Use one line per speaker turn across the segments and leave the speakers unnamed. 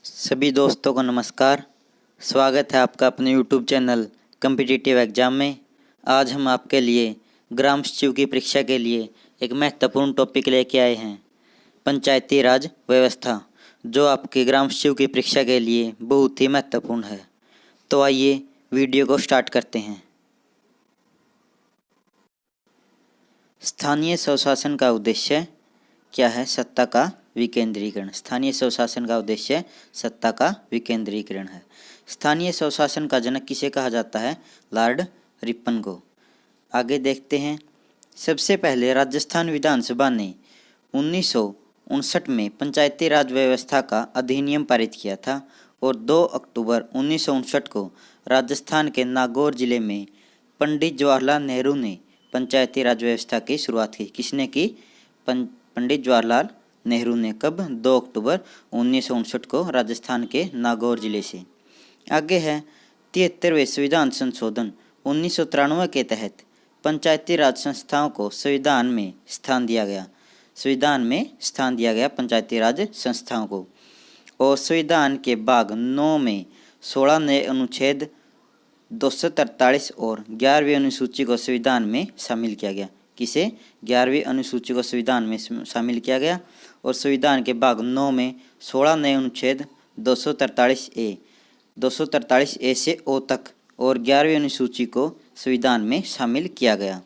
सभी दोस्तों को नमस्कार। स्वागत है आपका अपने YouTube चैनल कम्पिटिटिव एग्जाम में। आज हम आपके लिए ग्राम सचिव की परीक्षा के लिए एक महत्वपूर्ण टॉपिक लेके आए हैं, पंचायती राज व्यवस्था, जो आपके ग्राम सचिव की परीक्षा के लिए बहुत ही महत्वपूर्ण है। तो आइए वीडियो को स्टार्ट करते हैं। स्थानीय स्वशासन का उद्देश्य क्या है? सत्ता का विकेंद्रीकरण। स्थानीय स्वशासन का उद्देश्य सत्ता का विकेंद्रीकरण है। स्थानीय स्वशासन का जनक किसे कहा जाता है? लॉर्ड रिपन को। आगे देखते हैं। सबसे पहले राजस्थान विधानसभा ने 1959 में पंचायती राज व्यवस्था का अधिनियम पारित किया था और 2 अक्टूबर 1959 को राजस्थान के नागौर जिले में पंडित जवाहरलाल नेहरू ने पंचायती राज व्यवस्था की शुरुआत की। किसने की? पंडित जवाहरलाल नेहरू ने। कब? 2 अक्टूबर 1959 को राजस्थान के नागौर जिले से। आगे है 73वें संविधान संशोधन 1993 के तहत पंचायती राज संस्थाओं को संविधान में स्थान दिया गया। संविधान में स्थान दिया गया पंचायती राज संस्थाओं को। और संविधान के भाग 9 में 16 नए अनुच्छेद 243 और 11वीं अनुसूची को संविधान में शामिल किया गया। किसे? 11वीं अनुसूची को संविधान में शामिल किया गया। और संविधान के भाग 9 में 16 नए अनुच्छेद 243 ए से ओ तक और 11वीं अनुसूची को संविधान में शामिल किया गया।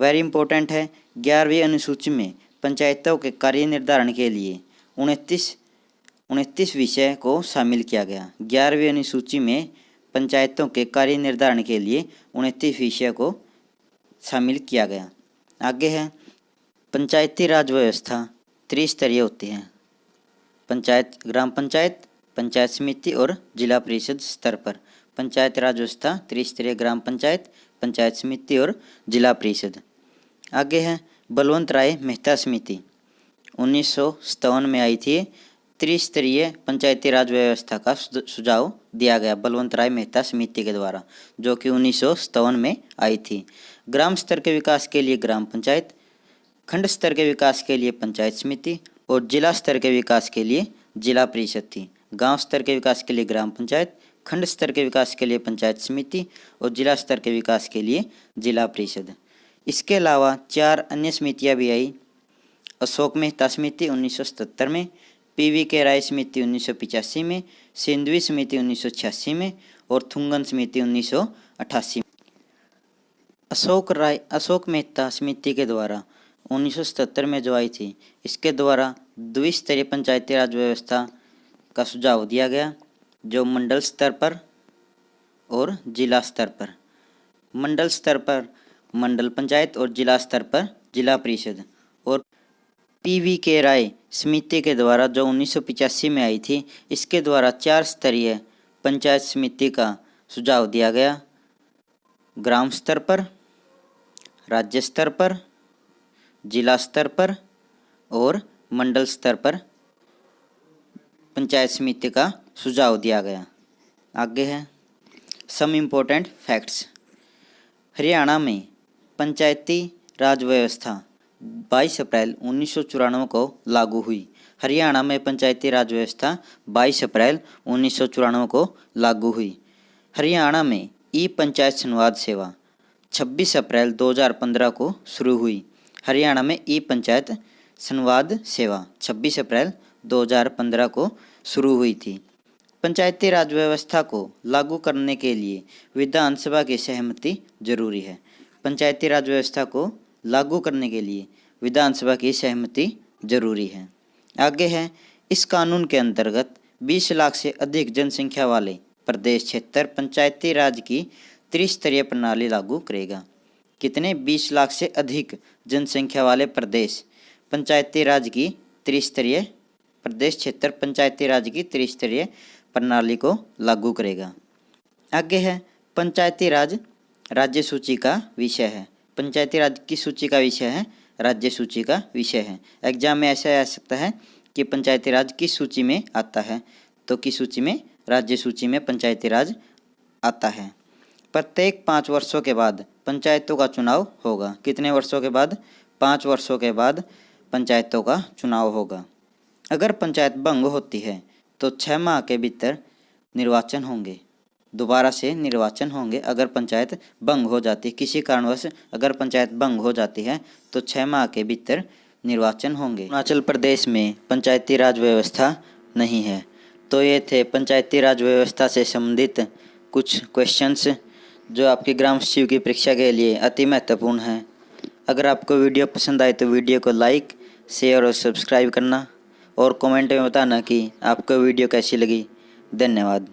वेरी इंपॉर्टेंट है। 11वीं अनुसूची में पंचायतों के कार्य निर्धारण के लिए 29 विषय को शामिल किया गया। 11वीं अनुसूची में पंचायतों के कार्य निर्धारण के लिए 29 विषय को शामिल किया गया। आगे है पंचायती राज व्यवस्था त्रिस्तरीय होती है। ग्राम पंचायत, पंचायत समिति और जिला परिषद स्तर पर पंचायत राज व्यवस्था त्रिस्तरीय। ग्राम पंचायत, पंचायत समिति और जिला परिषद। आगे है बलवंत राय मेहता समिति 1957 में आई थी। त्रिस्तरीय पंचायती राज व्यवस्था का सुझाव दिया गया बलवंत राय मेहता समिति के द्वारा, जो कि 1957 में आई थी। ग्राम स्तर के विकास के लिए ग्राम पंचायत, खंड स्तर के विकास के लिए पंचायत समिति और जिला स्तर के विकास के लिए जिला परिषद थी। गांव स्तर के विकास के लिए ग्राम पंचायत, खंड स्तर के विकास के लिए पंचायत समिति और जिला स्तर के विकास के लिए जिला परिषद। इसके अलावा 4 अन्य समितियां भी आई। अशोक मेहता समिति 1977 में, पीवी के राय समिति 1985 में, सिंधवी समिति 1986 में और थुंगन समिति 1988 में। अशोक मेहता समिति के द्वारा 1977 में जो आई थी, इसके द्वारा द्विस्तरीय पंचायती राज व्यवस्था का सुझाव दिया गया, जो मंडल स्तर पर और जिला स्तर पर। मंडल स्तर पर मंडल पंचायत और जिला स्तर पर जिला परिषद। और पीवी के राय समिति के द्वारा जो 1985 में आई थी, इसके द्वारा 4 स्तरीय पंचायत समिति का सुझाव दिया गया। ग्राम स्तर पर, राज्य स्तर पर, जिला स्तर पर और मंडल स्तर पर पंचायत समिति का सुझाव दिया गया। आगे है सम इम्पोर्टेंट फैक्ट्स। हरियाणा में पंचायती राज व्यवस्था 22 अप्रैल 1994 को लागू हुई। हरियाणा में पंचायती राज व्यवस्था 22 अप्रैल 1994 को लागू हुई। हरियाणा में ई पंचायत संवाद सेवा 26 अप्रैल 2015 को शुरू हुई। हरियाणा में ई पंचायत संवाद सेवा 26 अप्रैल 2015 को शुरू हुई थी। पंचायती राज व्यवस्था को लागू करने के लिए विधानसभा की सहमति जरूरी है। पंचायती राज व्यवस्था को लागू करने के लिए विधानसभा की सहमति जरूरी है। आगे है इस कानून के अंतर्गत 20 लाख से अधिक जनसंख्या वाले प्रदेश क्षेत्र पंचायती राज की त्रिस्तरीय प्रणाली लागू करेगा। कितने? 20 लाख से अधिक जनसंख्या वाले प्रदेश पंचायती राज की त्रिस्तरीय प्रदेश क्षेत्र पंचायती राज की त्रिस्तरीय प्रणाली को लागू करेगा। आगे है पंचायती राज राज्य सूची का विषय है। पंचायती राज की सूची का विषय है, राज्य सूची का विषय है। एग्जाम में ऐसा आ सकता है कि पंचायती राज किस सूची में आता है, तो किस सूची में? राज्य सूची में पंचायती राज आता है। प्रत्येक 5 वर्षों के बाद पंचायतों का चुनाव होगा। कितने वर्षों के बाद? 5 वर्षों के बाद पंचायतों का चुनाव होगा। अगर पंचायत भंग होती है तो 6 माह के भीतर निर्वाचन होंगे, दोबारा से निर्वाचन होंगे। अगर पंचायत भंग हो जाती, किसी कारणवश अगर पंचायत भंग हो जाती है तो 6 माह के भीतर निर्वाचन होंगे। अरुणाचल प्रदेश में पंचायती राज व्यवस्था नहीं है। तो ये थे पंचायती राज व्यवस्था से संबंधित कुछ क्वेश्चंस जो आपकी ग्राम सचिव की परीक्षा के लिए अति महत्वपूर्ण हैं। अगर आपको वीडियो पसंद आए तो वीडियो को लाइक, शेयर और सब्सक्राइब करना और कमेंट में बताना कि आपको वीडियो कैसी लगी। धन्यवाद।